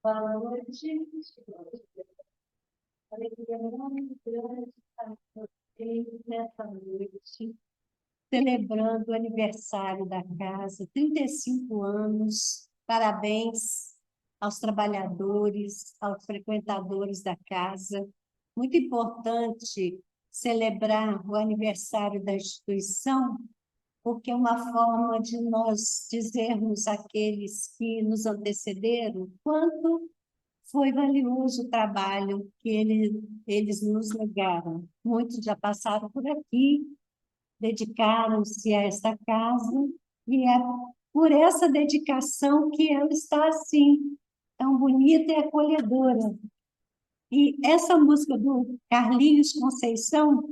Boa noite. Alegria muito grande estar com vocês nessa noite, celebrando o aniversário da casa, 35 anos. Parabéns aos trabalhadores, aos frequentadores da casa. Muito importante celebrar o aniversário da instituição, porque é uma forma de nós dizermos àqueles que nos antecederam quanto foi valioso o trabalho que eles nos legaram. Muitos já passaram por aqui, dedicaram-se a esta casa, e é por essa dedicação que ela está assim, tão bonita e acolhedora. E essa música do Carlinhos Conceição,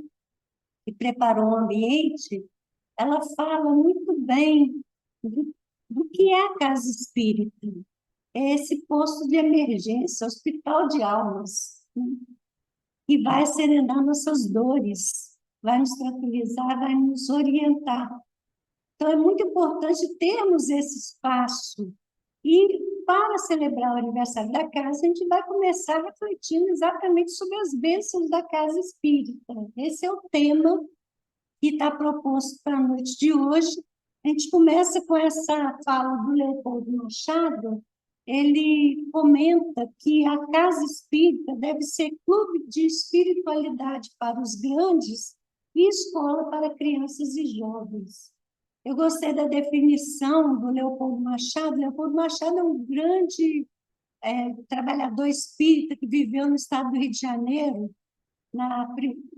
que preparou o ambiente, ela fala muito bem do que é a casa espírita. É esse posto de emergência, hospital de almas, né? Que vai serenar nossas dores, vai nos tranquilizar, vai nos orientar. Então, é muito importante termos esse espaço. E, para celebrar o aniversário da casa, a gente vai começar refletindo exatamente sobre as bênçãos da casa espírita. Esse é o tema que está proposto para a noite de hoje. A gente começa com essa fala do Leopoldo Machado. Ele comenta que a casa espírita deve ser clube de espiritualidade para os grandes e escola para crianças e jovens. Eu gostei da definição do Leopoldo Machado. Leopoldo Machado é um grande trabalhador espírita que viveu no estado do Rio de Janeiro.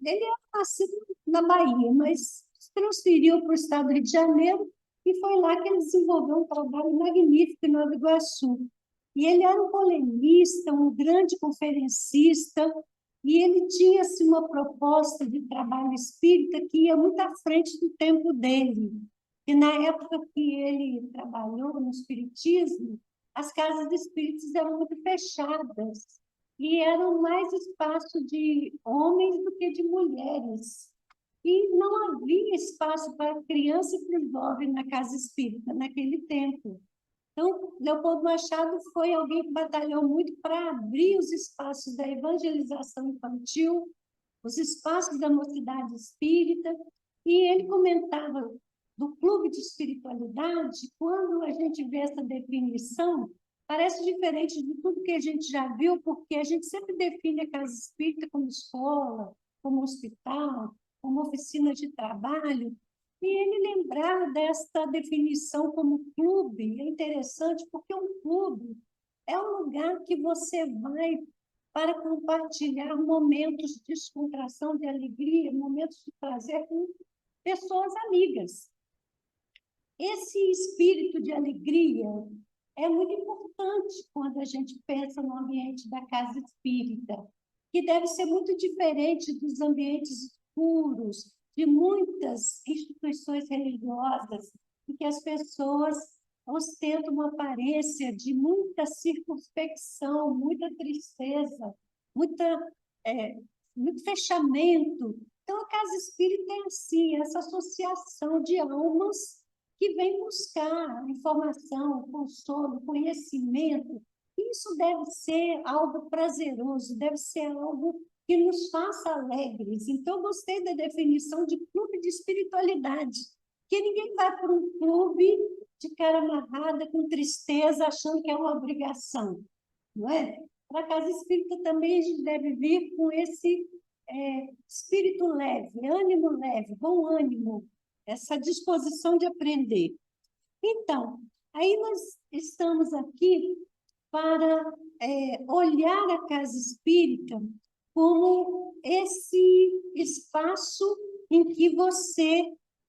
Ele é nascido na Bahia, mas se transferiu para o estado do Rio de Janeiro e foi lá que ele desenvolveu um trabalho magnífico em Nova Iguaçu. E ele era um polemista, um grande conferencista, e ele tinha assim, uma proposta de trabalho espírita que ia muito à frente do tempo dele. E na época que ele trabalhou no espiritismo, as casas espíritas eram muito fechadas e eram mais espaço de homens do que de mulheres. E não havia espaço para criança e para o jovem na casa espírita naquele tempo. Então, Leopoldo Machado foi alguém que batalhou muito para abrir os espaços da evangelização infantil, os espaços da mocidade espírita, e ele comentava do clube de espiritualidade. Quando a gente vê essa definição, parece diferente de tudo que a gente já viu, porque a gente sempre define a casa espírita como escola, como hospital, como oficina de trabalho, e ele lembrar desta definição como clube é interessante, porque um clube é um lugar que você vai para compartilhar momentos de descontração, de alegria, momentos de prazer com pessoas amigas. Esse espírito de alegria é muito importante quando a gente pensa no ambiente da casa espírita, que deve ser muito diferente dos ambientes escuros, de muitas instituições religiosas, em que as pessoas ostentam uma aparência de muita circunspecção, muita tristeza, muito fechamento. Então, a casa espírita é assim, essa associação de almas que vem buscar informação, consolo, conhecimento. Isso deve ser algo prazeroso, deve ser algo que nos faça alegres. Então, eu gostei da definição de clube de espiritualidade, que ninguém vai para um clube de cara amarrada, com tristeza, achando que é uma obrigação, não é? Para a casa espírita também a gente deve vir com esse espírito leve, ânimo leve, bom ânimo, essa disposição de aprender. Então, aí nós estamos aqui para olhar a casa espírita como esse espaço em que você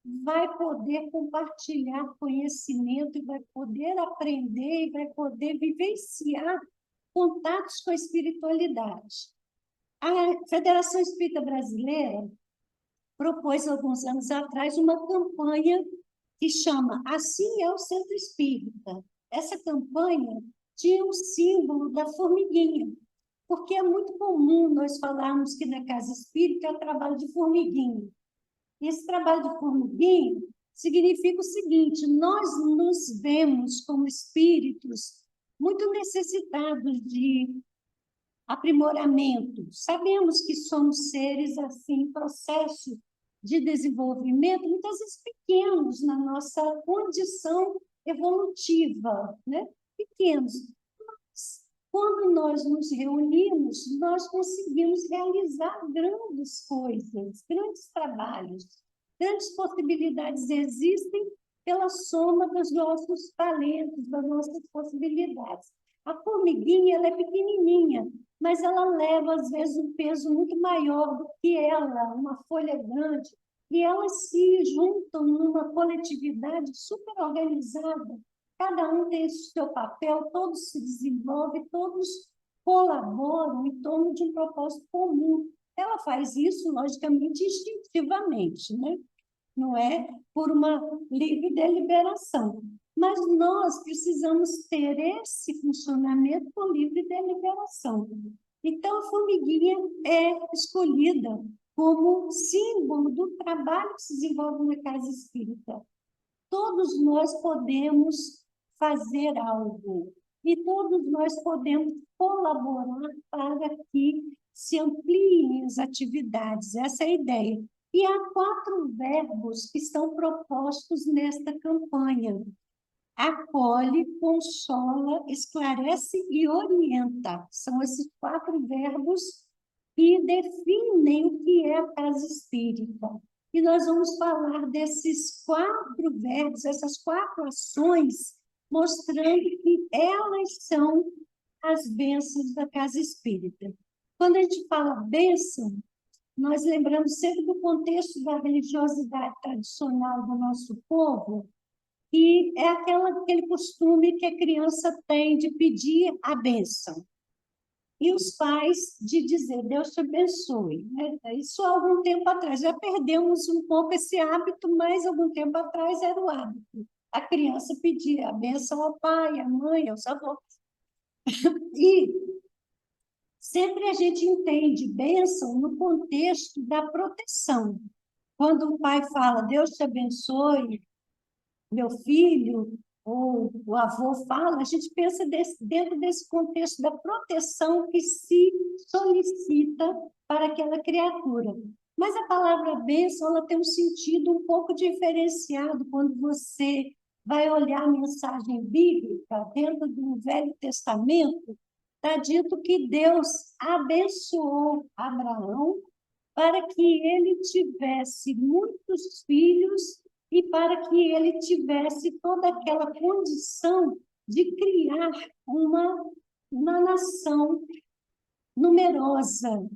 vai poder compartilhar conhecimento e vai poder aprender e vai poder vivenciar contatos com a espiritualidade. A Federação Espírita Brasileira propôs, alguns anos atrás, uma campanha que chama Assim é o Centro Espírita. Essa campanha tinha um símbolo da formiguinha, porque é muito comum nós falarmos que na casa espírita é o trabalho de formiguinha. E esse trabalho de formiguinha significa o seguinte: nós nos vemos como espíritos muito necessitados de aprimoramento. Sabemos que somos seres assim em processo de desenvolvimento, muitas vezes pequenos na nossa condição evolutiva, né? Pequenos. Mas, quando nós nos reunimos, nós conseguimos realizar grandes coisas, grandes trabalhos, grandes possibilidades existem pela soma dos nossos talentos, das nossas possibilidades. A formiguinha, ela é pequenininha, mas ela leva, às vezes, um peso muito maior do que ela, uma folha grande, e elas se juntam numa coletividade super organizada. Cada um tem o seu papel, todos se desenvolvem, todos colaboram em torno de um propósito comum. Ela faz isso, logicamente, instintivamente, né? Não é por uma livre deliberação. Mas nós precisamos ter esse funcionamento por livre deliberação. Então, a formiguinha é escolhida como símbolo do trabalho que se desenvolve na casa espírita. Todos nós podemos fazer algo e todos nós podemos colaborar para que se ampliem as atividades. Essa é a ideia. E há 4 verbos que estão propostos nesta campanha: acolhe, consola, esclarece e orienta. São esses 4 verbos que definem o que é a casa espírita. E nós vamos falar desses 4 verbos, essas 4 ações, mostrando que elas são as bênçãos da casa espírita. Quando a gente fala bênção, nós lembramos sempre do contexto da religiosidade tradicional do nosso povo, e é aquele costume que a criança tem de pedir a bênção. E os pais de dizer, Deus te abençoe. Né? Isso há algum tempo atrás. Já perdemos um pouco esse hábito, mas algum tempo atrás era o hábito. A criança pedia a bênção ao pai, à mãe, aos avós. E sempre a gente entende bênção no contexto da proteção. Quando o pai fala, Deus te abençoe, meu filho, ou o avô fala, a gente pensa dentro desse contexto da proteção que se solicita para aquela criatura. Mas a palavra bênção, ela tem um sentido um pouco diferenciado quando você vai olhar a mensagem bíblica dentro do Velho Testamento. Está dito que Deus abençoou Abraão para que ele tivesse muitos filhos e para que ele tivesse toda aquela condição de criar uma nação numerosa.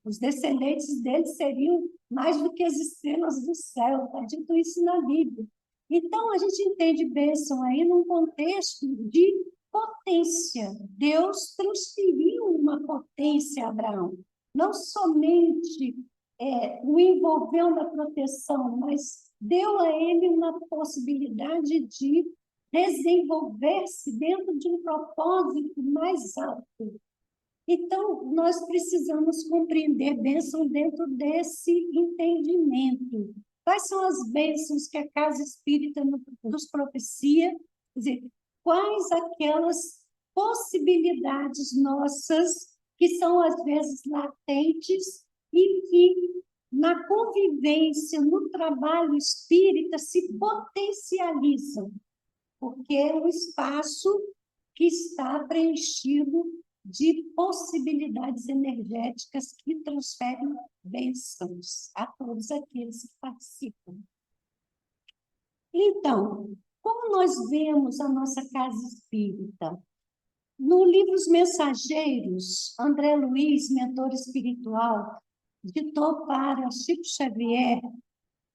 Os descendentes dele seriam mais do que as estrelas do céu, está dito isso na Bíblia. Então, a gente entende bênção aí num contexto de potência. Deus transferiu uma potência a Abraão. Não somente o envolveu na proteção, mas deu a ele uma possibilidade de desenvolver-se dentro de um propósito mais alto. Então, nós precisamos compreender bênção dentro desse entendimento. Quais são as bênçãos que a casa espírita nos propicia? Quer dizer, quais aquelas possibilidades nossas que são, às vezes, latentes e que, na convivência, no trabalho espírita, se potencializam, porque é um espaço que está preenchido de possibilidades energéticas que transferem bênçãos a todos aqueles que participam. Então, como nós vemos a nossa casa espírita? No livro Os Mensageiros, André Luiz, mentor espiritual, ditou para Chico Xavier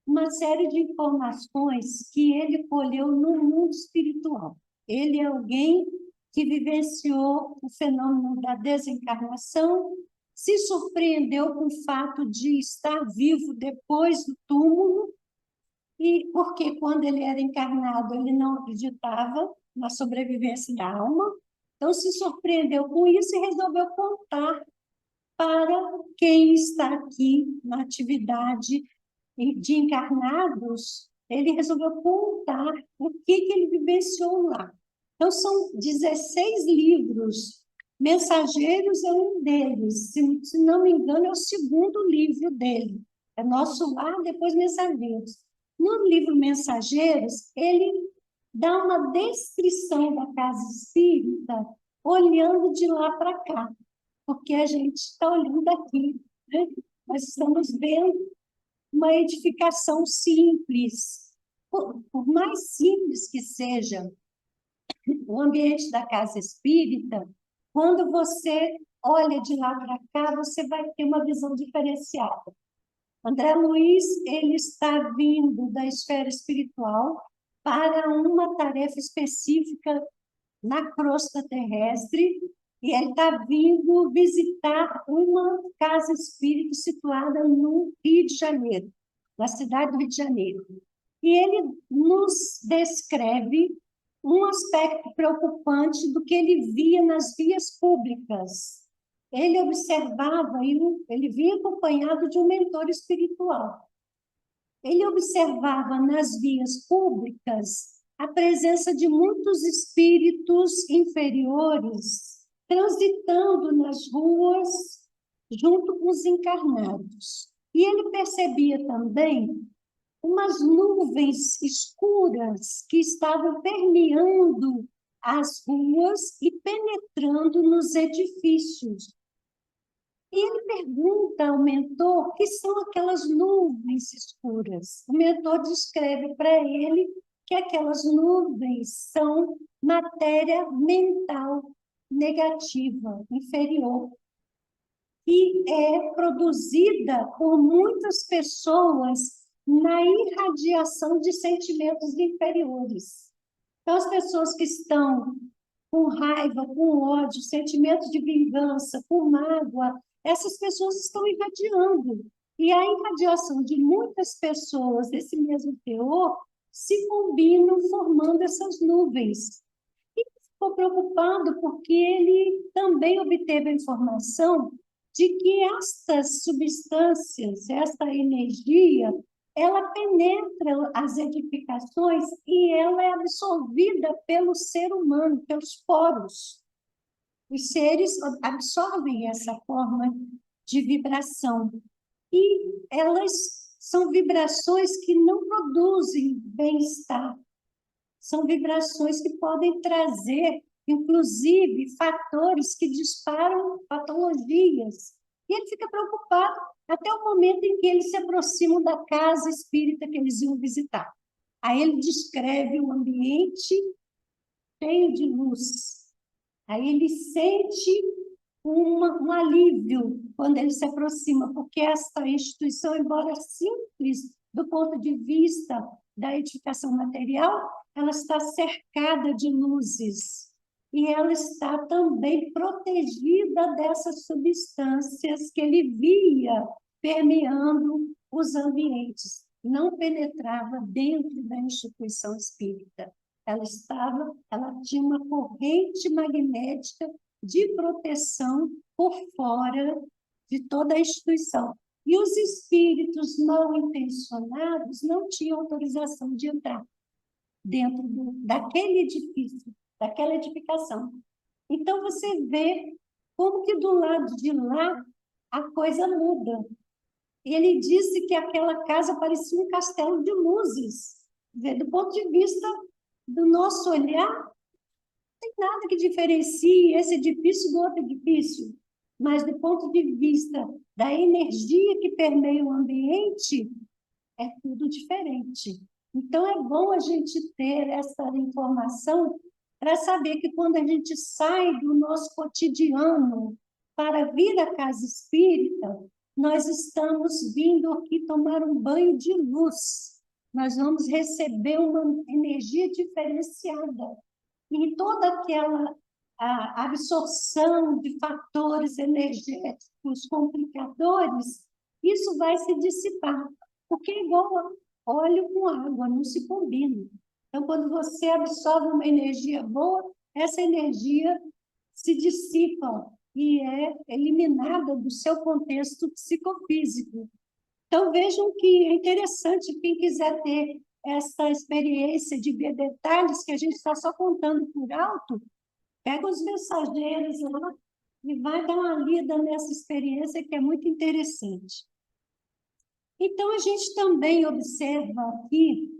uma série de informações que ele colheu no mundo espiritual. Ele é alguém que vivenciou o fenômeno da desencarnação, se surpreendeu com o fato de estar vivo depois do túmulo, e porque quando ele era encarnado, ele não acreditava na sobrevivência da alma, então se surpreendeu com isso e resolveu contar para quem está aqui na atividade de encarnados. Ele resolveu contar o que ele vivenciou lá. Então, são 16 livros. Mensageiros é um deles. Se não me engano, é o segundo livro dele. É Nosso Lar, depois Mensageiros. No livro Mensageiros, ele dá uma descrição da casa espírita, olhando de lá para cá, porque a gente está olhando aqui, né? Nós estamos vendo uma edificação simples. Por mais simples que seja o ambiente da casa espírita, quando você olha de lá para cá, você vai ter uma visão diferenciada. André Luiz, ele está vindo da esfera espiritual para uma tarefa específica na crosta terrestre, e ele está vindo visitar uma casa espírita situada no Rio de Janeiro, na cidade do Rio de Janeiro. E ele nos descreve um aspecto preocupante do que ele via nas vias públicas. Ele observava, ele vinha acompanhado de um mentor espiritual. Ele observava nas vias públicas a presença de muitos espíritos inferiores transitando nas ruas junto com os encarnados. E ele percebia também umas nuvens escuras que estavam permeando as ruas e penetrando nos edifícios. E ele pergunta ao mentor o que são aquelas nuvens escuras. O mentor descreve para ele que aquelas nuvens são matéria mental negativa, inferior, e é produzida por muitas pessoas na irradiação de sentimentos inferiores. Então, as pessoas que estão com raiva, com ódio, sentimento de vingança, com mágoa, essas pessoas estão irradiando. E a irradiação de muitas pessoas desse mesmo teor se combinam formando essas nuvens. E ficou preocupado porque ele também obteve a informação de que estas substâncias, esta energia, ela penetra as edificações e ela é absorvida pelo ser humano, pelos poros. Os seres absorvem essa forma de vibração. E elas são vibrações que não produzem bem-estar. São vibrações que podem trazer, inclusive, fatores que disparam patologias. E ele fica preocupado até o momento em que eles se aproximam da casa espírita que eles iam visitar. Aí ele descreve o ambiente cheio de luz. Aí ele sente um alívio quando ele se aproxima, porque esta instituição, embora simples do ponto de vista da edificação material, ela está cercada de luzes. E ela está também protegida dessas substâncias que ele via permeando os ambientes. Não penetrava dentro da instituição espírita. Ela tinha uma corrente magnética de proteção por fora de toda a instituição. E os espíritos mal intencionados não tinham autorização de entrar dentro daquele edifício, daquela edificação. Então, você vê como que do lado de lá a coisa muda. Ele disse que aquela casa parecia um castelo de luzes. Do ponto de vista do nosso olhar, não tem nada que diferencie esse edifício do outro edifício. Mas, do ponto de vista da energia que permeia o ambiente, é tudo diferente. Então, é bom a gente ter essa informação para saber que quando a gente sai do nosso cotidiano para vir à casa espírita, nós estamos vindo aqui tomar um banho de luz. Nós vamos receber uma energia diferenciada. E toda aquela a absorção de fatores energéticos complicadores, isso vai se dissipar, porque é igual óleo com água, não se combina. Então, quando você absorve uma energia boa, essa energia se dissipa e é eliminada do seu contexto psicofísico. Então, vejam que é interessante, quem quiser ter essa experiência de ver detalhes que a gente está só contando por alto, pega os mensageiros lá e vai dar uma lida nessa experiência que é muito interessante. Então, a gente também observa aqui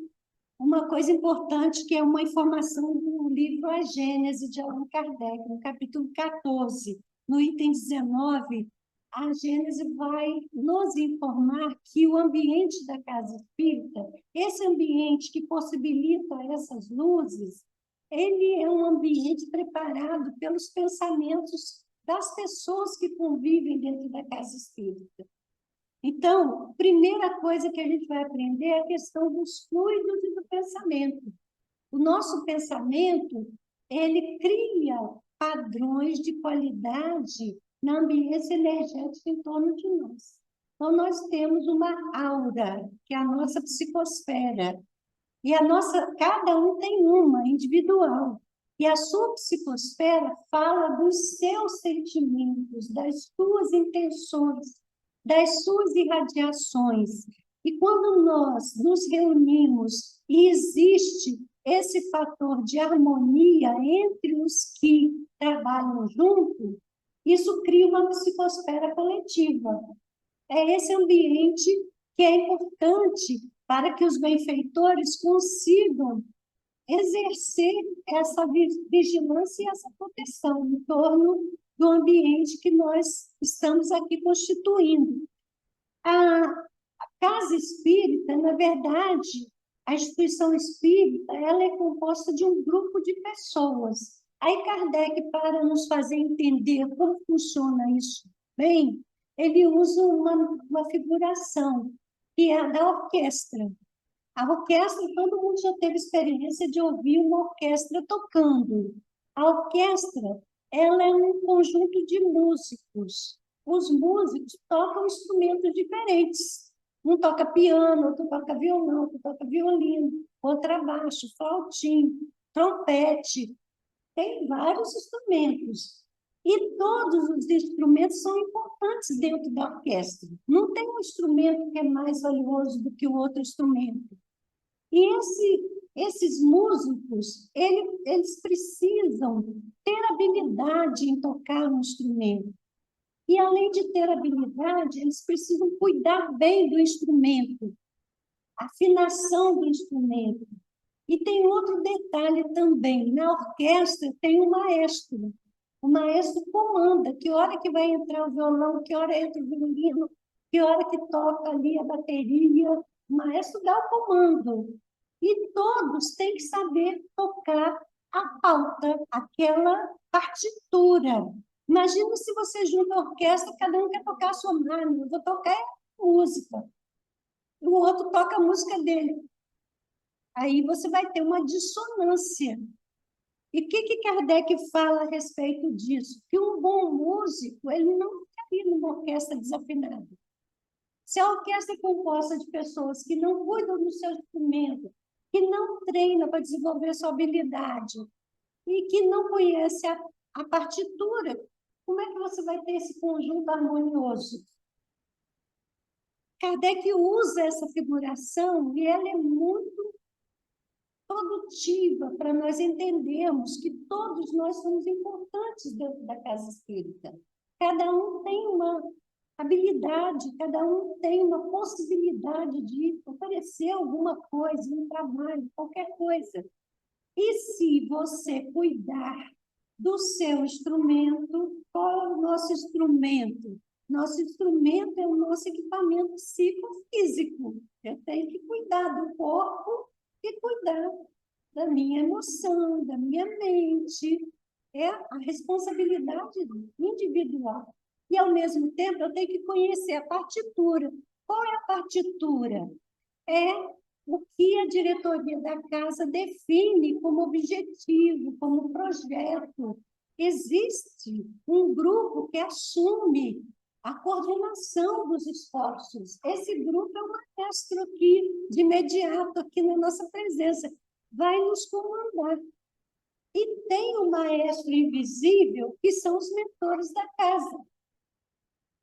uma coisa importante, que é uma informação do livro A Gênese, de Allan Kardec, no capítulo 14, no item 19, a Gênese vai nos informar que o ambiente da casa espírita, esse ambiente que possibilita essas luzes, ele é um ambiente preparado pelos pensamentos das pessoas que convivem dentro da casa espírita. Então, a primeira coisa que a gente vai aprender é a questão dos fluidos e do pensamento. O nosso pensamento, ele cria padrões de qualidade na ambiência energética em torno de nós. Então, nós temos uma aura, que é a nossa psicosfera, e cada um tem uma individual. E a sua psicosfera fala dos seus sentimentos, das suas intenções, das suas irradiações. E quando nós nos reunimos e existe esse fator de harmonia entre os que trabalham junto, isso cria uma psicosfera coletiva. É esse ambiente que é importante para que os benfeitores consigam exercer essa vigilância e essa proteção em torno do ambiente que nós estamos aqui constituindo. A casa espírita, na verdade, a instituição espírita, ela é composta de um grupo de pessoas. Aí Kardec, para nos fazer entender como funciona isso bem, ele usa uma figuração, que é a da orquestra. A orquestra, todo mundo já teve experiência de ouvir uma orquestra tocando. A orquestra, ela é um conjunto de músicos. Os músicos tocam instrumentos diferentes. Um toca piano, outro toca violão, outro toca violino, contrabaixo, flautim, trompete. Tem vários instrumentos. E todos os instrumentos são importantes dentro da orquestra. Não tem um instrumento que é mais valioso do que o outro instrumento. E esses músicos, eles precisam ter habilidade em tocar um instrumento. E, além de ter habilidade, eles precisam cuidar bem do instrumento, afinação do instrumento. E tem outro detalhe também, na orquestra tem um maestro. O maestro comanda que hora que vai entrar o violão, que hora entra o violino, que hora que toca ali a bateria. O maestro dá o comando. E todos têm que saber tocar a pauta, aquela partitura. Imagina se você junta a orquestra, cada um quer tocar a sua mão, eu vou tocar música, o outro toca a música dele. Aí você vai ter uma dissonância. E o que Kardec fala a respeito disso? Que um bom músico, ele não ficaria numa orquestra desafinada. Se a orquestra é composta de pessoas que não cuidam do seu instrumento, que não treinam para desenvolver sua habilidade e que não conhece a partitura, como é que você vai ter esse conjunto harmonioso? Kardec usa essa figuração e ela é muito produtiva para nós entendermos que todos nós somos importantes dentro da casa espírita. Cada um tem uma habilidade, cada um tem uma possibilidade de oferecer alguma coisa, um trabalho, qualquer coisa. E se você cuidar do seu instrumento, qual é o nosso instrumento? Nosso instrumento é o nosso equipamento psicofísico. Eu tenho que cuidar do corpo e cuidar da minha emoção, da minha mente. É a responsabilidade individual. E, ao mesmo tempo, eu tenho que conhecer a partitura. Qual é a partitura? É o que a diretoria da casa define como objetivo, como projeto. Existe um grupo que assume a coordenação dos esforços. Esse grupo é um maestro que, de imediato, aqui na nossa presença, vai nos comandar. E tem um maestro invisível, que são os mentores da casa.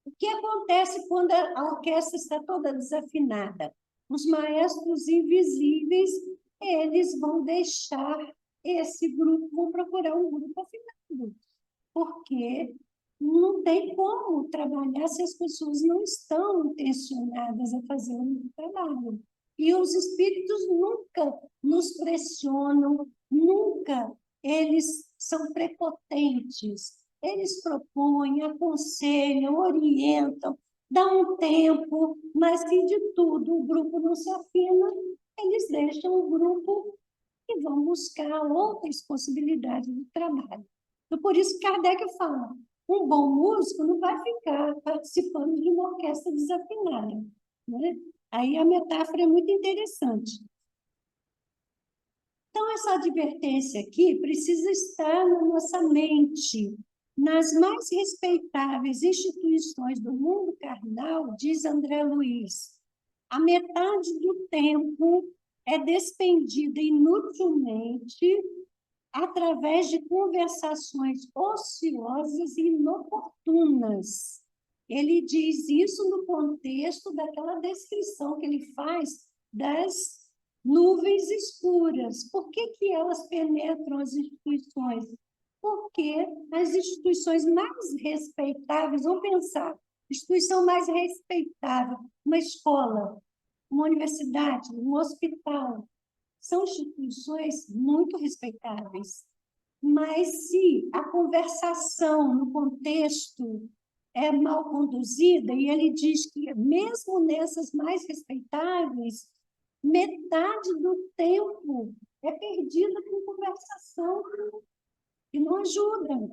O que acontece quando a orquestra está toda desafinada? os maestros invisíveis, eles vão deixar esse grupo, vão procurar um grupo afinado, porque não tem como trabalhar se as pessoas não estão intencionadas a fazer um trabalho. E os espíritos nunca nos pressionam, nunca eles são prepotentes. Eles propõem, aconselham, orientam, dão um tempo, mas se de tudo o grupo não se afina, eles deixam o grupo e vão buscar outras possibilidades de trabalho. Então, por isso Kardec fala, um bom músico não vai ficar participando de uma orquestra desafinada, né? Aí a metáfora é muito interessante. Então, essa advertência aqui precisa estar na nossa mente. Nas mais respeitáveis instituições do mundo carnal, diz André Luiz, a metade do tempo é despendida inutilmente através de conversações ociosas e inoportunas. Ele diz isso no contexto daquela descrição que ele faz das nuvens escuras. Por que elas penetram as instituições? Porque as instituições mais respeitáveis, vamos pensar, instituição mais respeitável, uma escola, uma universidade, um hospital, são instituições muito respeitáveis, mas se a conversação no contexto é mal conduzida, e ele diz que mesmo nessas mais respeitáveis, metade do tempo é perdida com conversação que não ajuda,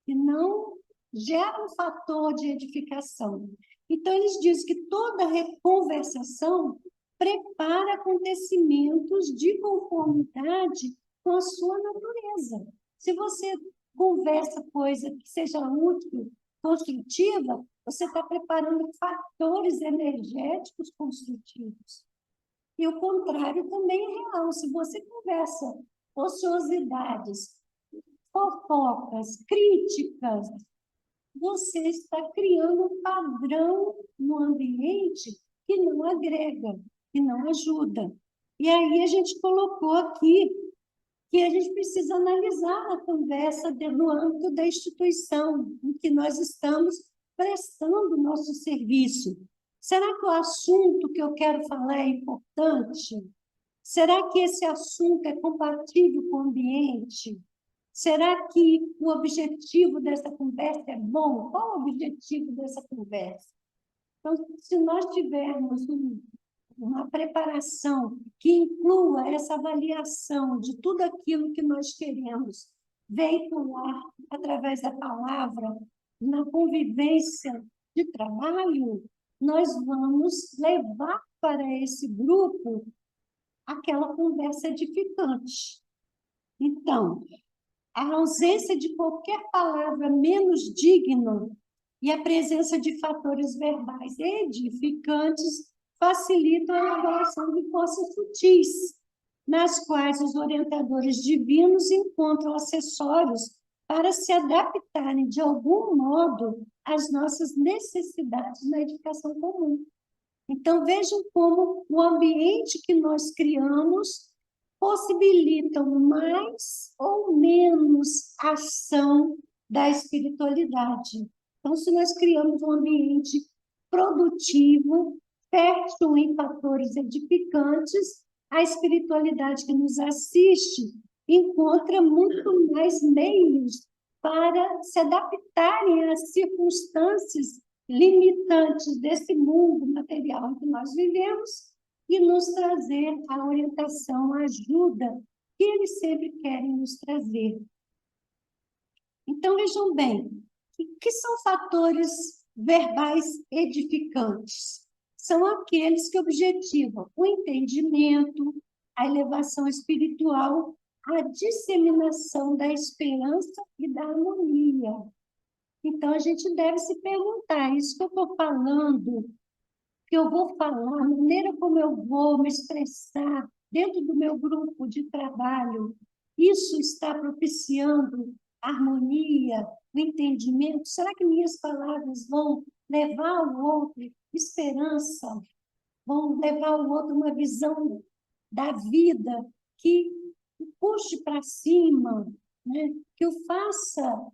que não gera um fator de edificação. Então, eles dizem que toda conversação prepara acontecimentos de conformidade com a sua natureza. Se você conversa coisa que seja útil, construtiva, você está preparando fatores energéticos construtivos. E o contrário também é real. Se você conversa ociosidades, fofocas, críticas, você está criando um padrão no ambiente que não agrega, que não ajuda. E aí a gente colocou aqui que a gente precisa analisar a conversa no âmbito da instituição em que nós estamos prestando o nosso serviço. Será que o assunto que eu quero falar é importante? Será que esse assunto é compatível com o ambiente? Será que o objetivo dessa conversa é bom? Qual o objetivo dessa conversa? Então, se nós tivermos uma preparação que inclua essa avaliação de tudo aquilo que nós queremos veicular através da palavra, na convivência de trabalho, nós vamos levar para esse grupo aquela conversa edificante. Então, a ausência de qualquer palavra menos digna e a presença de fatores verbais edificantes facilitam a elaboração de forças sutis, nas quais os orientadores divinos encontram acessórios para se adaptarem de algum modo às nossas necessidades na edificação comum. Então, vejam como o ambiente que nós criamos possibilitam mais ou menos ação da espiritualidade. Então, se nós criamos um ambiente produtivo, fértil em fatores edificantes, a espiritualidade que nos assiste encontra muito mais meios para se adaptarem às circunstâncias limitantes desse mundo material em que nós vivemos e nos trazer a orientação, a ajuda que eles sempre querem nos trazer. Então, vejam bem, o que são fatores verbais edificantes? São aqueles que objetivam o entendimento, a elevação espiritual, a disseminação da esperança e da harmonia. Então, a gente deve se perguntar, isso que eu estou falando, que eu vou falar, a maneira como eu vou me expressar dentro do meu grupo de trabalho, isso está propiciando harmonia, o entendimento? Será que minhas palavras vão levar ao outro esperança, vão levar o outro uma visão da vida que o puxe para cima, né? Que o faça,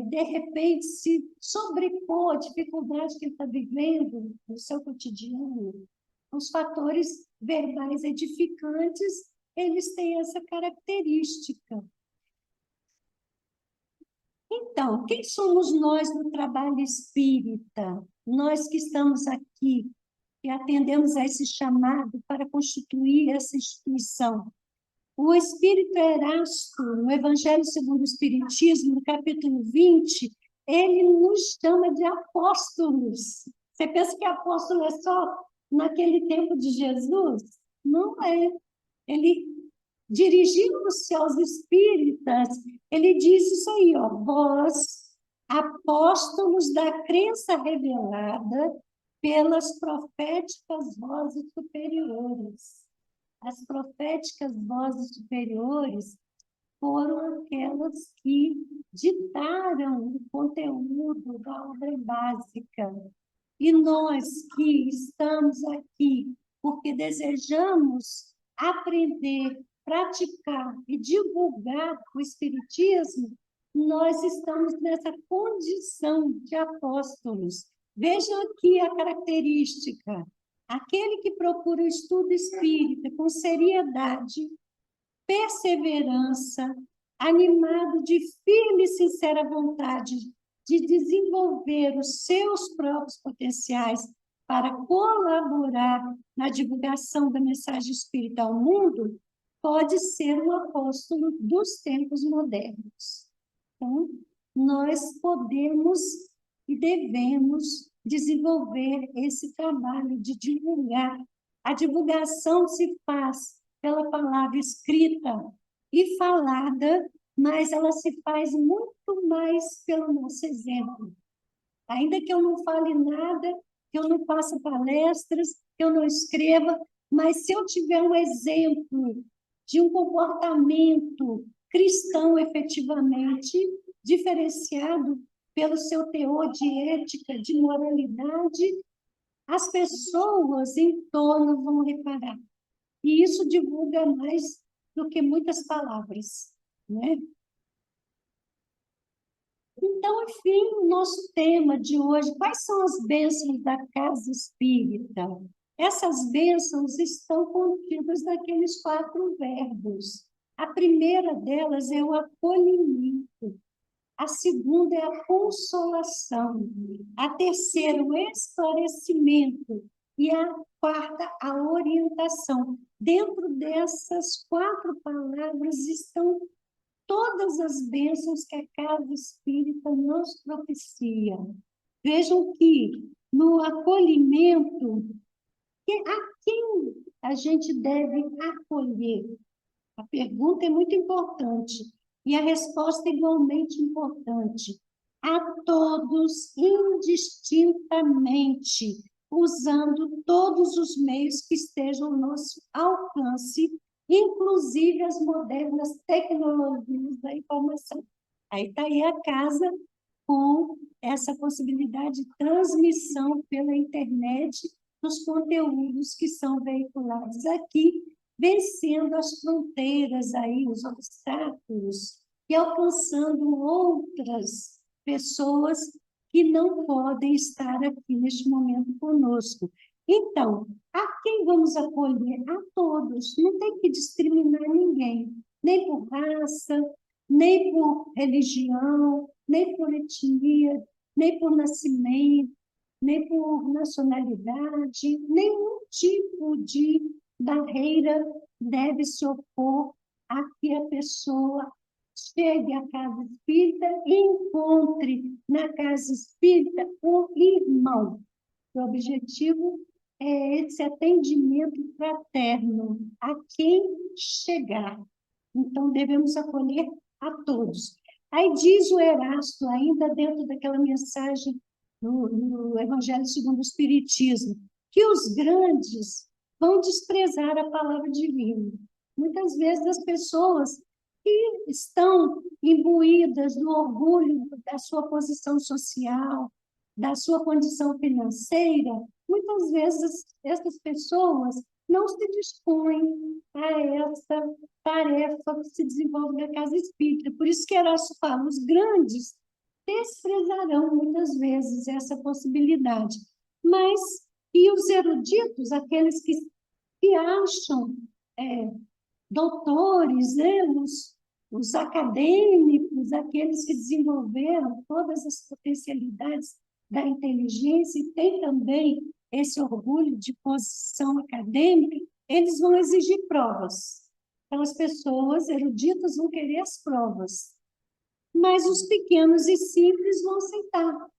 de repente, se sobrepor à dificuldade que ele está vivendo no seu cotidiano. Os fatores verbais edificantes, eles têm essa característica. Então, quem somos nós no trabalho espírita? Nós que estamos aqui, que atendemos a esse chamado para constituir essa instituição. O Espírito Erasto, no Evangelho segundo o Espiritismo, no capítulo 20, ele nos chama de apóstolos. Você pensa que apóstolo é só naquele tempo de Jesus? Não é. Ele, dirigindo-se aos espíritas, ele diz isso aí, ó, vós, apóstolos da crença revelada pelas proféticas vozes superiores. As proféticas vozes superiores foram aquelas que ditaram o conteúdo da obra básica. E nós que estamos aqui porque desejamos aprender, praticar e divulgar o Espiritismo, nós estamos nessa condição de apóstolos. Vejam aqui a característica. Aquele que procura o estudo espírita com seriedade, perseverança, animado de firme e sincera vontade de desenvolver os seus próprios potenciais para colaborar na divulgação da mensagem espírita ao mundo, pode ser um apóstolo dos tempos modernos. Então, nós podemos e devemos desenvolver esse trabalho de divulgar. A divulgação se faz pela palavra escrita e falada, mas ela se faz muito mais pelo nosso exemplo. Ainda que eu não fale nada, que eu não faça palestras, que eu não escreva, mas se eu tiver um exemplo de um comportamento cristão efetivamente diferenciado pelo seu teor de ética, de moralidade, as pessoas em torno vão reparar. E isso divulga mais do que muitas palavras, né? Então, enfim, o nosso tema de hoje, quais são as bênçãos da casa espírita? Essas bênçãos estão contidas naqueles 4 verbos. A primeira delas é o acolhimento, a segunda é a consolação, a terceira, o esclarecimento, e a quarta, a orientação. Dentro dessas 4 palavras estão todas as bênçãos que a casa espírita nos propicia. Vejam que no acolhimento, a quem a gente deve acolher? A pergunta é muito importante e a resposta é igualmente importante. A todos indistintamente, usando todos os meios que estejam ao nosso alcance, inclusive as modernas tecnologias da informação. Aí está aí a casa com essa possibilidade de transmissão pela internet dos conteúdos que são veiculados aqui, vencendo as fronteiras aí, os obstáculos, e alcançando outras pessoas que não podem estar aqui neste momento conosco. Então, a quem vamos acolher? A todos, não tem que discriminar ninguém, nem por raça, nem por religião, nem por etnia, nem por nascimento, nem por nacionalidade, nenhum tipo de barreira deve se opor a que a pessoa chegue à casa espírita e encontre na casa espírita um irmão. O objetivo é esse atendimento fraterno a quem chegar. Então, devemos acolher a todos. Aí diz o Erasto, ainda dentro daquela mensagem no Evangelho segundo o Espiritismo, que os grandes vão desprezar a palavra divina. Muitas vezes as pessoas que estão imbuídas do orgulho da sua posição social, da sua condição financeira, muitas vezes essas pessoas não se dispõem a essa tarefa que se desenvolve na casa espírita. Por isso que Erasto fala, os grandes desprezarão muitas vezes essa possibilidade. Mas, e os eruditos, aqueles que acham doutores, né? Os acadêmicos, aqueles que desenvolveram todas as potencialidades da inteligência e têm também esse orgulho de posição acadêmica, eles vão exigir provas. Então, as pessoas eruditas vão querer as provas, mas os pequenos e simples vão aceitar.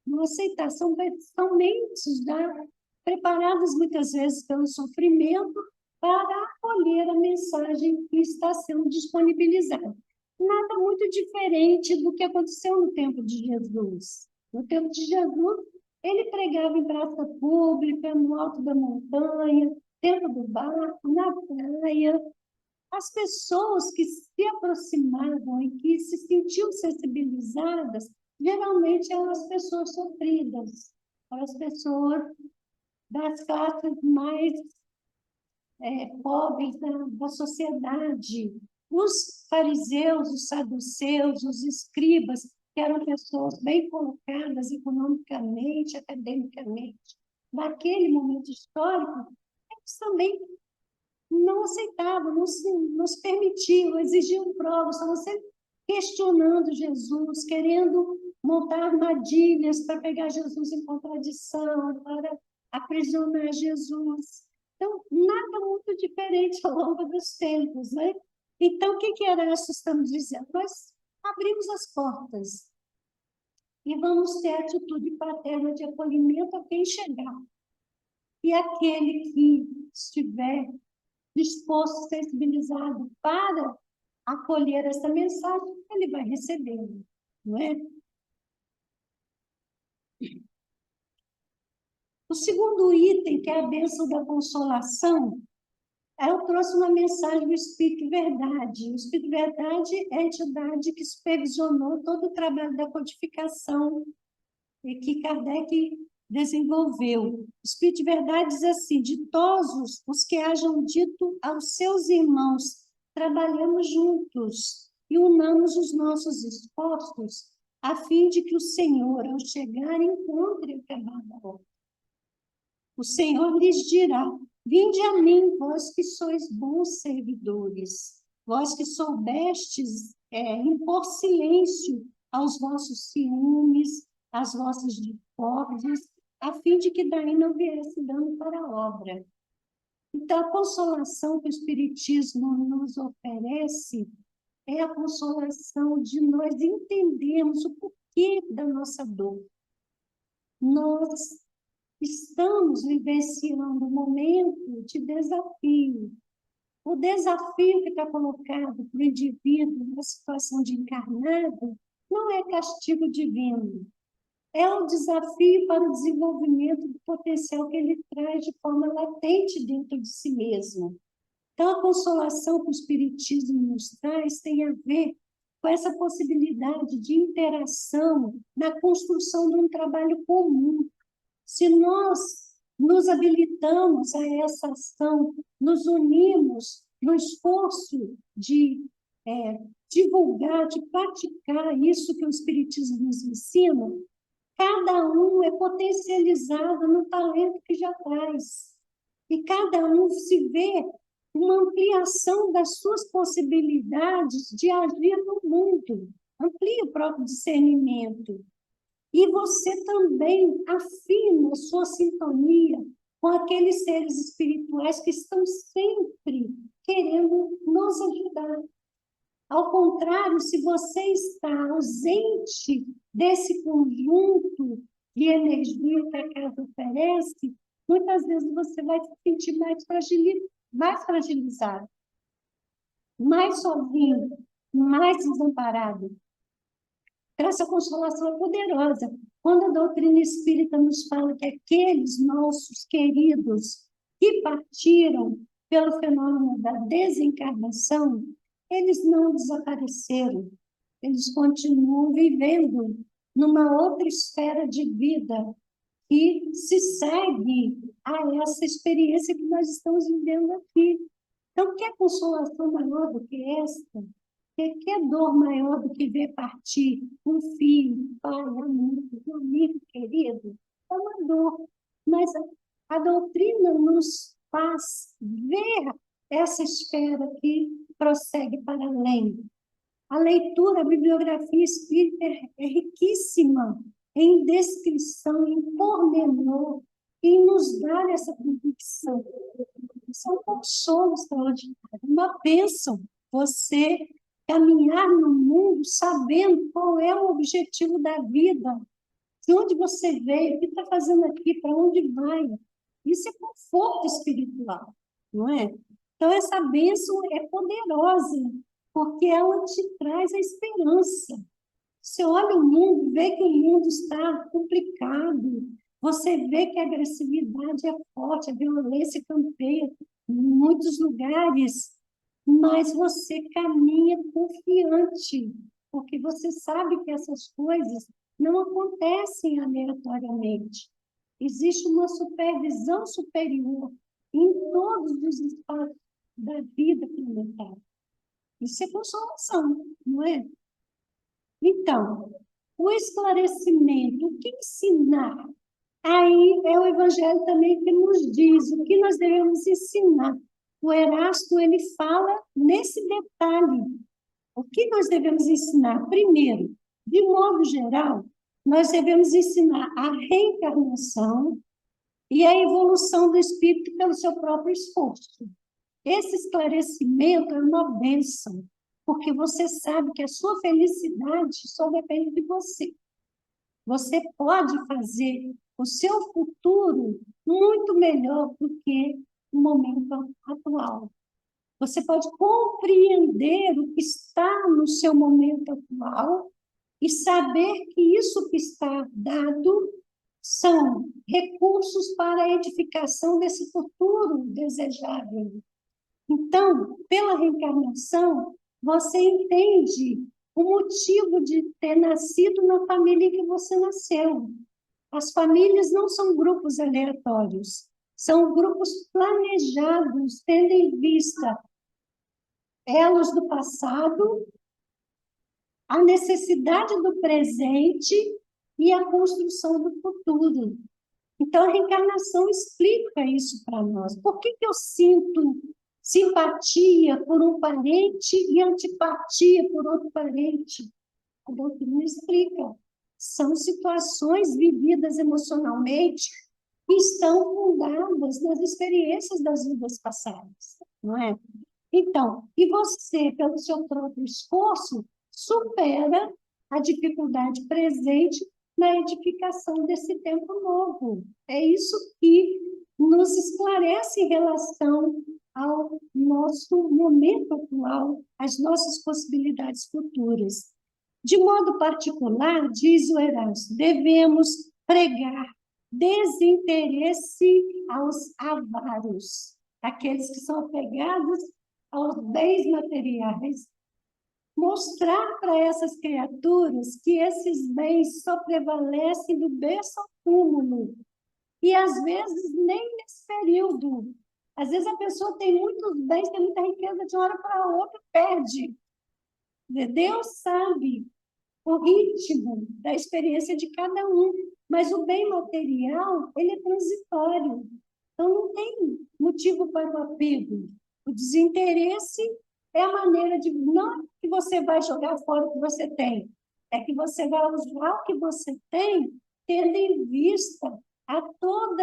Vão aceitar. São mentes já preparadas muitas vezes pelo sofrimento para acolher a mensagem que está sendo disponibilizada. Nada muito diferente do que aconteceu no tempo de Jesus. No tempo de Jesus, ele pregava em praça pública, no alto da montanha, dentro do barco, na praia. As pessoas que se aproximavam e que se sentiam sensibilizadas, geralmente eram as pessoas sofridas, eram as pessoas das classes mais pobres da sociedade. Os fariseus, os saduceus, os escribas, que eram pessoas bem colocadas economicamente, academicamente, naquele momento histórico, eles também não aceitavam, não se permitiam, exigiam provas, estavam sempre questionando Jesus, querendo montar armadilhas para pegar Jesus em contradição, para aprisionar Jesus. Então, nada muito diferente ao longo dos tempos, né? Então, o que Erasto estamos dizendo? Nós abrimos as portas e vamos ter atitude paterna de acolhimento a quem chegar. E aquele que estiver disposto, sensibilizado para acolher essa mensagem, ele vai recebendo, não é? O segundo item, que é a bênção da consolação, eu trouxe uma mensagem do Espírito Verdade. O Espírito Verdade é a entidade que supervisionou todo o trabalho da codificação e que Kardec desenvolveu. O Espírito Verdade diz assim: ditosos os que hajam dito aos seus irmãos, trabalhamos juntos e unamos os nossos esforços, a fim de que o Senhor, ao chegar, encontre acabada a obra. O Senhor lhes dirá: vinde a mim, vós que sois bons servidores, vós que soubestes impor silêncio aos vossos ciúmes, às vossas discórdias, a fim de que daí não viesse dano para a obra. Então, a consolação que o Espiritismo nos oferece é a consolação de nós entendermos o porquê da nossa dor. Nós estamos vivenciando um momento de desafio. O desafio que está colocado para o indivíduo na situação de encarnado não é castigo divino, é um desafio para o desenvolvimento do potencial que ele traz de forma latente dentro de si mesmo. Então, a consolação que o Espiritismo nos traz tem a ver com essa possibilidade de interação na construção de um trabalho comum. Se nós nos habilitamos a essa ação, nos unimos no esforço de divulgar, de praticar isso que o Espiritismo nos ensina, cada um é potencializado no talento que já traz. E cada um se vê uma ampliação das suas possibilidades de agir no mundo. Amplia o próprio discernimento. E você também afina sua sintonia com aqueles seres espirituais que estão sempre querendo nos ajudar. Ao contrário, se você está ausente desse conjunto de energia que a casa oferece, muitas vezes você vai se sentir mais fragilizado, mais sozinho, mais desamparado. Então, essa consolação é poderosa. Quando a doutrina espírita nos fala que aqueles nossos queridos que partiram pelo fenômeno da desencarnação, eles não desapareceram, eles continuam vivendo numa outra esfera de vida, que se segue a essa experiência que nós estamos vivendo aqui. Então, que consolação maior do que esta? Que dor maior do que ver partir um filho, um pai, um amigo querido? É uma dor. Mas a doutrina nos faz ver essa esfera que prossegue para além. A leitura, a bibliografia espírita é riquíssima em descrição, em pormenor, em nos dar essa convicção. Isso é um consolo extraordinário, uma bênção. Você caminhar no mundo sabendo qual é o objetivo da vida, de onde você veio, o que está fazendo aqui, para onde vai. Isso é conforto espiritual, não é? Então, essa bênção é poderosa, porque ela te traz a esperança. Você olha o mundo, vê que o mundo está complicado, você vê que a agressividade é forte, a violência campeia em muitos lugares, mas você caminha confiante, porque você sabe que essas coisas não acontecem aleatoriamente. Existe uma supervisão superior em todos os espaços da vida planetária. Isso é consolação, não é? Então, o esclarecimento, o que ensinar? Aí é o Evangelho também que nos diz o que nós devemos ensinar. O Erasto, ele fala nesse detalhe. O que nós devemos ensinar? Primeiro, de modo geral, nós devemos ensinar a reencarnação e a evolução do espírito pelo seu próprio esforço. Esse esclarecimento é uma bênção, porque você sabe que a sua felicidade só depende de você. Você pode fazer o seu futuro muito melhor do que o momento atual. Você pode compreender o que está no seu momento atual e saber que isso que está dado são recursos para a edificação desse futuro desejável. Então, pela reencarnação, você entende o motivo de ter nascido na família em que você nasceu. As famílias não são grupos aleatórios, são grupos planejados, tendo em vista elos do passado, a necessidade do presente e a construção do futuro. Então, a reencarnação explica isso para nós. Por que eu sinto simpatia por um parente e antipatia por outro parente? A doutrina explica. São situações vividas emocionalmente que estão fundadas nas experiências das vidas passadas, não é? Então, e você, pelo seu próprio esforço, supera a dificuldade presente na edificação desse tempo novo. É isso que nos esclarece em relação ao nosso momento atual, às nossas possibilidades futuras. De modo particular, diz o Erasto, devemos pregar desinteresse aos avaros, aqueles que são apegados aos bens materiais, mostrar para essas criaturas que esses bens só prevalecem do berço ao túmulo, e às vezes nem nesse período. Às vezes a pessoa tem muitos bens, tem muita riqueza, de uma hora para outra perde. Deus sabe o ritmo da experiência de cada um, mas o bem material, ele é transitório, então não tem motivo para o apego. O desinteresse é a maneira de, não que você vai jogar fora o que você tem, é que você vai usar o que você tem, tendo em vista todo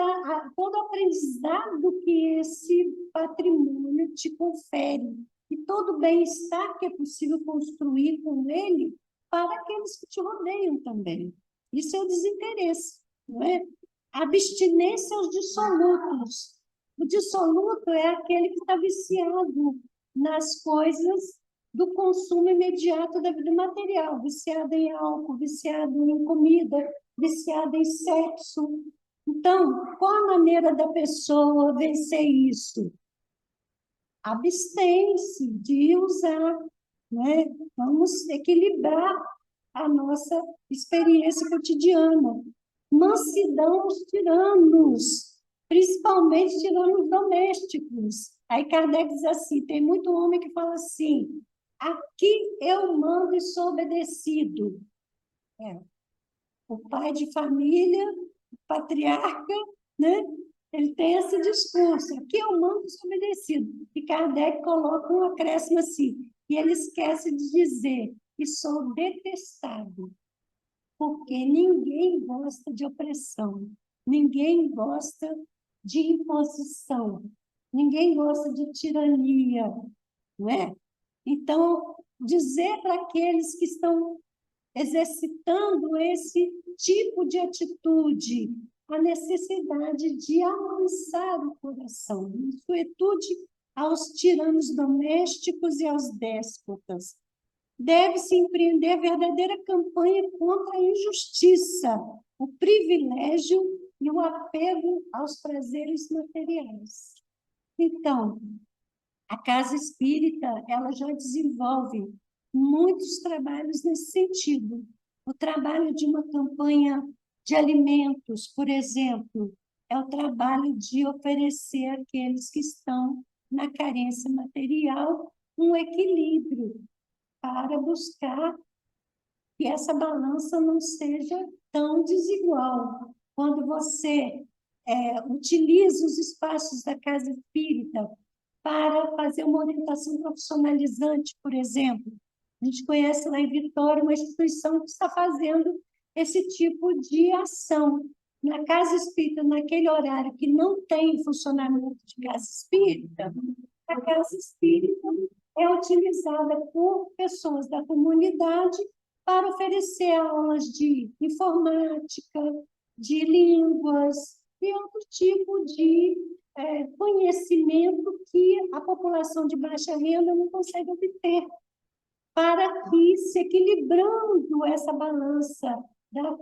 o aprendizado que esse patrimônio te confere, e todo o bem-estar que é possível construir com ele para aqueles que te rodeiam também. Isso é o desinteresse, não é? A abstinência aos dissolutos. O dissoluto é aquele que está viciado nas coisas do consumo imediato da vida material, viciado em álcool, viciado em comida, viciado em sexo. Então, qual a maneira da pessoa vencer isso? Abstém-se de usar, né? Vamos equilibrar a nossa experiência cotidiana. mansidão aos tiranos, principalmente tiranos domésticos. Aí Kardec diz assim, tem muito homem que fala assim, aqui eu mando e sou obedecido. É. O pai de família, o patriarca, né? Ele tem esse discurso, aqui eu mando e sou obedecido. E Kardec coloca um acréscimo assim, e ele esquece de dizer, e sou detestado, porque ninguém gosta de opressão, ninguém gosta de imposição, ninguém gosta de tirania, não é? Então, dizer para aqueles que estão exercitando esse tipo de atitude, a necessidade de amansar o coração, em suetude aos tiranos domésticos e aos déspotas. Deve-se empreender verdadeira campanha contra a injustiça, o privilégio e o apego aos prazeres materiais. Então, a casa espírita, ela já desenvolve muitos trabalhos nesse sentido. O trabalho de uma campanha de alimentos, por exemplo, é o trabalho de oferecer àqueles que estão na carência material um equilíbrio para buscar que essa balança não seja tão desigual. Quando você utiliza os espaços da casa espírita para fazer uma orientação profissionalizante, por exemplo. A gente conhece lá em Vitória uma instituição que está fazendo esse tipo de ação. Na casa espírita, naquele horário que não tem funcionamento de casa espírita, a casa espírita é utilizada por pessoas da comunidade para oferecer aulas de informática, de línguas e outro tipo de conhecimento que a população de baixa renda não consegue obter, para que, se equilibrando essa balança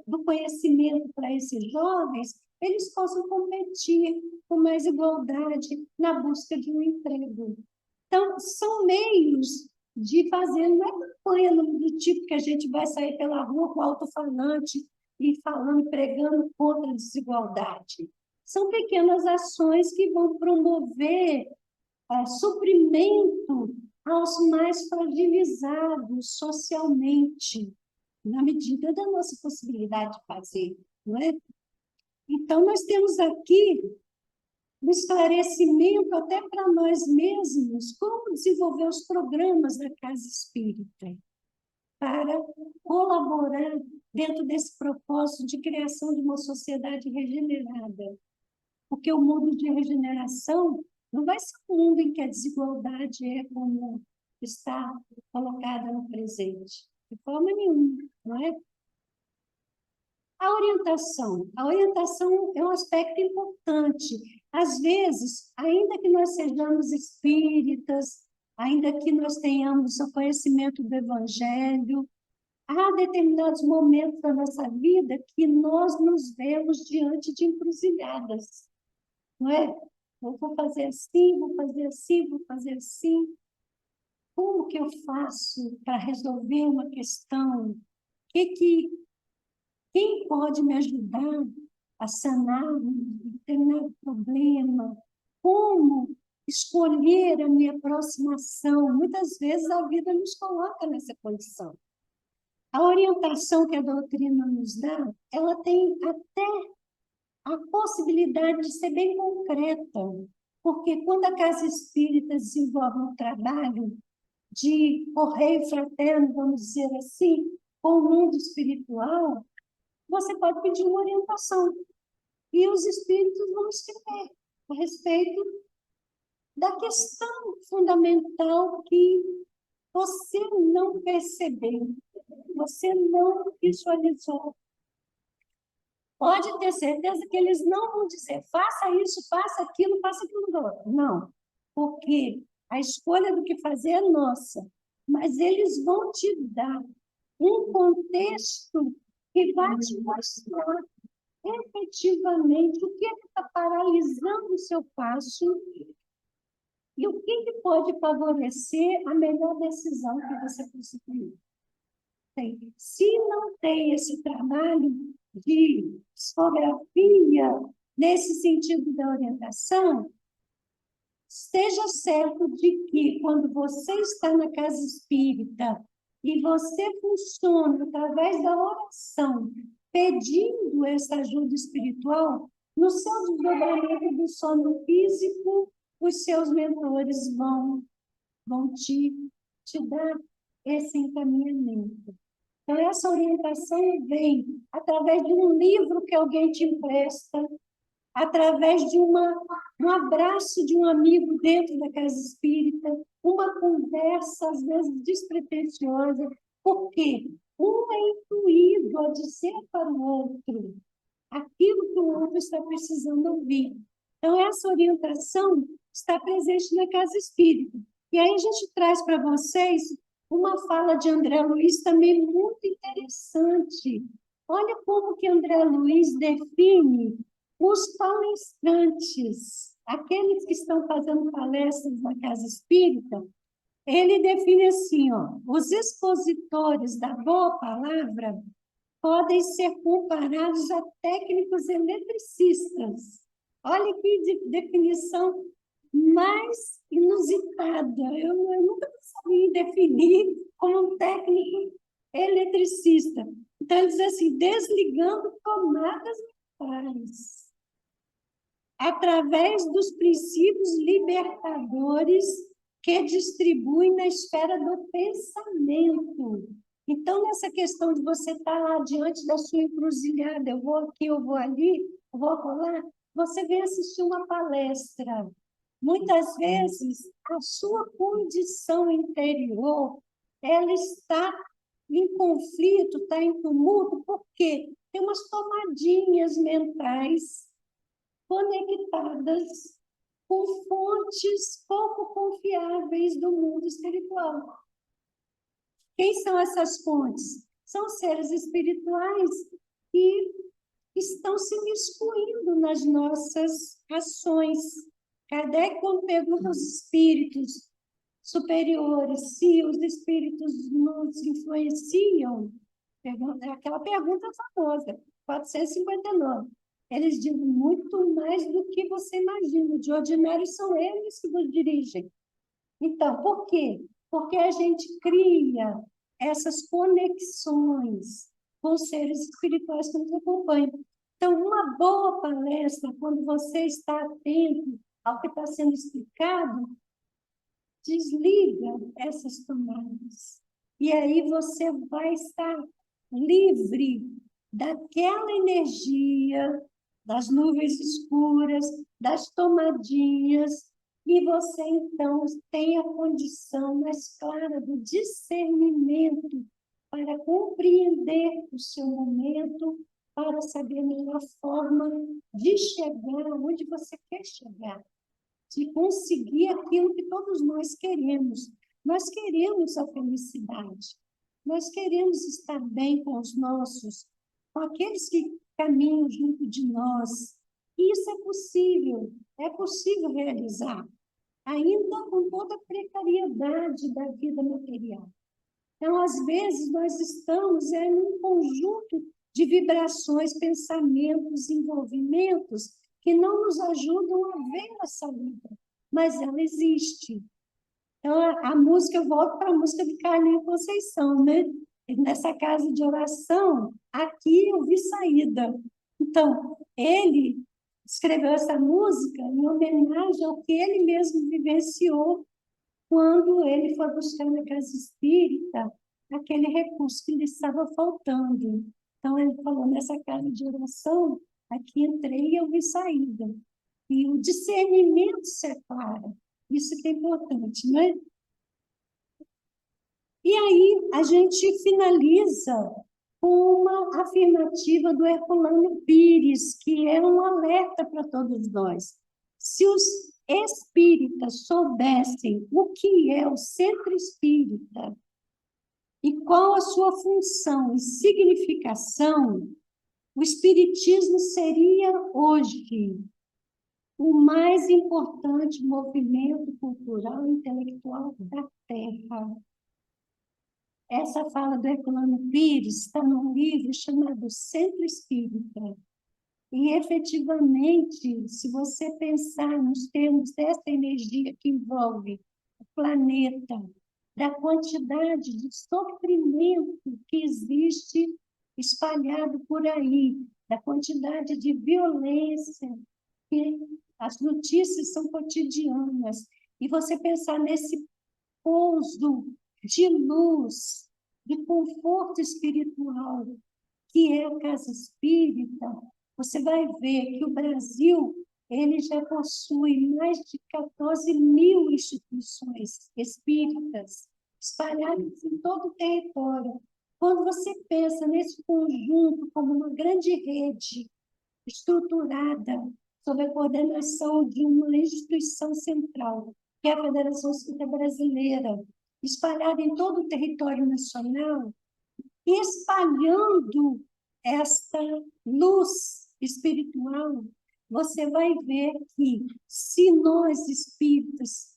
do conhecimento para esses jovens, eles possam competir com mais igualdade na busca de um emprego. Então, são meios de fazer, não é campanha do tipo que a gente vai sair pela rua com alto-falante e falando, pregando contra a desigualdade. São pequenas ações que vão promover suprimento aos mais fragilizados socialmente, na medida da nossa possibilidade de fazer, não é? Então, nós temos aqui um esclarecimento até para nós mesmos, como desenvolver os programas da Casa Espírita, para colaborar dentro desse propósito de criação de uma sociedade regenerada. Porque o mundo de regeneração não vai ser um mundo em que a desigualdade é como está colocada no presente, de forma nenhuma, não é? A orientação é um aspecto importante. Às vezes, ainda que nós sejamos espíritas, ainda que nós tenhamos o conhecimento do Evangelho, há determinados momentos da nossa vida que nós nos vemos diante de encruzilhadas, não é? Eu vou fazer assim, vou fazer assim, vou fazer assim. Como que eu faço para resolver uma questão? Quem pode me ajudar a sanar um determinado problema? Como escolher a minha próxima ação? Muitas vezes a vida nos coloca nessa condição. A orientação que a doutrina nos dá, ela tem até a possibilidade de ser bem concreta, porque quando a Casa Espírita desenvolve um trabalho de correio fraterno, vamos dizer assim, com o mundo espiritual, você pode pedir uma orientação. E os espíritos vão escrever a respeito da questão fundamental que você não percebeu, você não visualizou. Pode ter certeza que eles não vão dizer faça isso, faça aquilo outro. Não, porque a escolha do que fazer é nossa, mas eles vão te dar um contexto que vai te mostrar efetivamente o que está paralisando o seu passo e o que pode favorecer a melhor decisão que você conseguir. Se não tem esse trabalho, de psicografia, nesse sentido da orientação, esteja certo de que, quando você está na casa espírita e você funciona através da oração, pedindo essa ajuda espiritual, no seu desdobramento do sono físico, os seus mentores vão te dar esse encaminhamento. Então, essa orientação vem através de um livro que alguém te empresta, através de um abraço de um amigo dentro da casa espírita, uma conversa, às vezes, despretensiosa. Por quê? Um é intuído a dizer para o outro aquilo que o outro está precisando ouvir. Então, essa orientação está presente na casa espírita. E aí a gente traz para vocês uma fala de André Luiz também muito interessante. Olha como que André Luiz define os palestrantes, aqueles que estão fazendo palestras na casa espírita. Ele define assim, ó, os expositores da boa palavra podem ser comparados a técnicos eletricistas. Olha que definição mais inusitada. Eu nunca consegui definir como um técnico eletricista. Então, ele diz assim, desligando tomadas mentais, através dos princípios libertadores que distribuem na esfera do pensamento. Então, nessa questão de você estar lá diante da sua encruzilhada, eu vou aqui, eu vou ali, eu vou lá, você vem assistir uma palestra. Muitas vezes, a sua condição interior, ela está em conflito, está em tumulto, porque tem umas tomadinhas mentais conectadas com fontes pouco confiáveis do mundo espiritual. Quem são essas fontes? São seres espirituais que estão se miscuindo nas nossas ações. Kardec, quando pergunta aos espíritos superiores se os espíritos nos influenciam, aquela pergunta famosa, 459. Eles dizem muito mais do que você imagina. De ordinário, são eles que nos dirigem. Então, por quê? Porque a gente cria essas conexões com seres espirituais que nos acompanham. Então, uma boa palestra, quando você está atento ao que está sendo explicado, desliga essas tomadas. E aí você vai estar livre daquela energia, das nuvens escuras, das tomadinhas, e você, então, tem a condição mais clara do discernimento para compreender o seu momento, para saber a melhor forma de chegar onde você quer chegar, de conseguir aquilo que todos nós queremos. Nós queremos a felicidade, nós queremos estar bem com os nossos, com aqueles que caminham junto de nós. Isso é possível realizar, ainda com toda a precariedade da vida material. Então, às vezes, nós estamos num conjunto de vibrações, pensamentos, envolvimentos que não nos ajudam a ver a saída, mas ela existe. Então, a música, eu volto para a música de Carlinhos Conceição, né? Nessa casa de oração, aqui eu vi saída. Então, ele escreveu essa música em homenagem ao que ele mesmo vivenciou quando ele foi buscar na casa espírita aquele recurso que lhe estava faltando. Então, ele falou, nessa casa de oração, aqui entrei e eu vi saída. E o discernimento separa. Isso que é importante, né? E aí, a gente finaliza com uma afirmativa do Herculano Pires, que é um alerta para todos nós. Se os espíritas soubessem o que é o centro espírita e qual a sua função e significação, o espiritismo seria hoje o mais importante movimento cultural e intelectual da Terra. Essa fala do Herculano Pires está num livro chamado Centro Espírita. E, efetivamente, se você pensar nos termos dessa energia que envolve o planeta, da quantidade de sofrimento que existe espalhado por aí, da quantidade de violência, que as notícias são cotidianas, e você pensar nesse pouso de luz, de conforto espiritual, que é a casa espírita, você vai ver que o Brasil ele já possui mais de 14.000 instituições espíritas espalhadas em todo o território. Quando você pensa nesse conjunto como uma grande rede estruturada sob a coordenação de uma instituição central, que é a Federação Espírita Brasileira, espalhada em todo o território nacional, espalhando esta luz espiritual, você vai ver que, se nós espíritas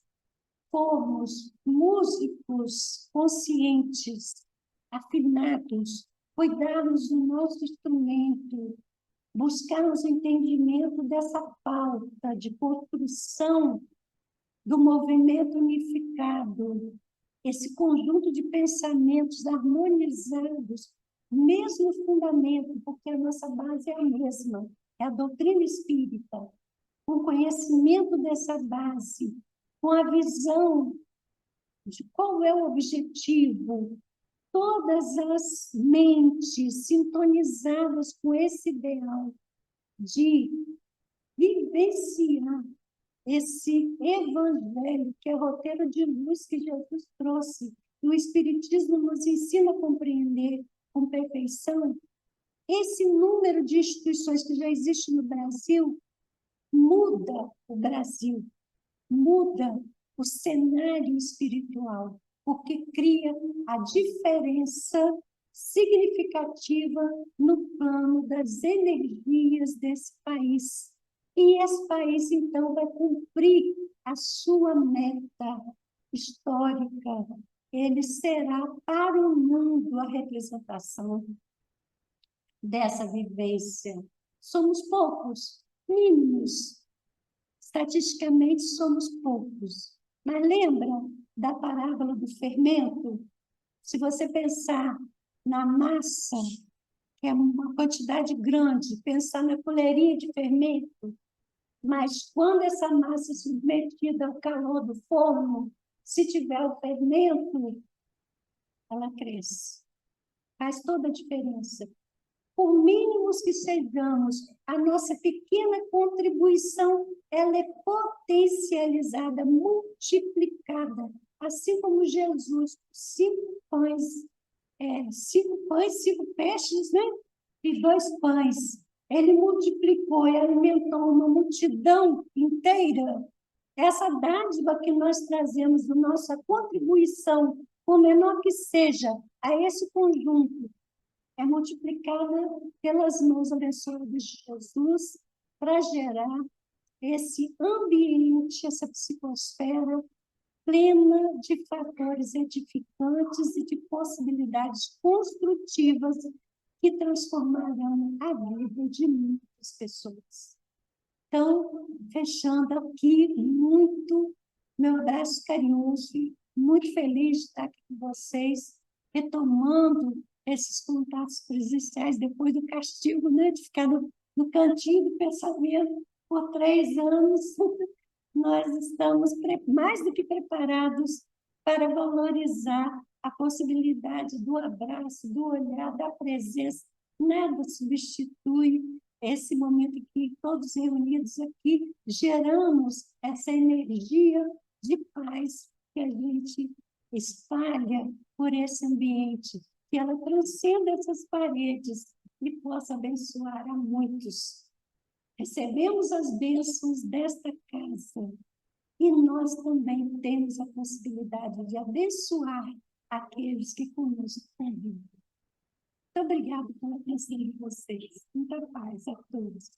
formos músicos conscientes, afinados, cuidarmos do nosso instrumento, buscarmos o entendimento dessa pauta de construção do movimento unificado, esse conjunto de pensamentos harmonizados, mesmo fundamento, porque a nossa base é a mesma, é a doutrina espírita, com conhecimento dessa base, com a visão de qual é o objetivo, todas as mentes sintonizadas com esse ideal de vivenciar esse evangelho, que é o roteiro de luz que Jesus trouxe, e o Espiritismo nos ensina a compreender com perfeição, esse número de instituições que já existe no Brasil muda o Brasil, muda o cenário espiritual, porque cria a diferença significativa no plano das energias desse país. E esse país, então, vai cumprir a sua meta histórica. Ele será para o mundo a representação dessa vivência. Somos poucos, mínimos. Estatisticamente, somos poucos. Mas lembra da parábola do fermento? Se você pensar na massa, que é uma quantidade grande, pensar na colherinha de fermento, mas quando essa massa é submetida ao calor do forno, se tiver o fermento, ela cresce. Faz toda a diferença. Por mínimos que sejamos, a nossa pequena contribuição ela é potencializada, multiplicada, assim como Jesus, 5 peixes, né? E 2 pães. Ele multiplicou e alimentou uma multidão inteira. Essa dádiva que nós trazemos, da nossa contribuição, por menor que seja, a esse conjunto, é multiplicada pelas mãos abençoadas de Jesus para gerar esse ambiente, essa psicosfera plena de fatores edificantes e de possibilidades construtivas que transformarão a vida de muitas pessoas. Então, fechando aqui, muito meu abraço carinhoso, muito feliz de estar aqui com vocês, retomando esses contatos presenciais depois do castigo, né, de ficar no cantinho do pensamento por 3 anos. Nós estamos mais do que preparados para valorizar a possibilidade do abraço, do olhar, da presença. Nada substitui esse momento em que todos reunidos aqui geramos essa energia de paz que a gente espalha por esse ambiente, que ela transcenda essas paredes e possa abençoar a muitos. Recebemos as bênçãos desta casa e nós também temos a possibilidade de abençoar aqueles que conosco convivem. Muito obrigada pela atenção de vocês. Muita paz a todos.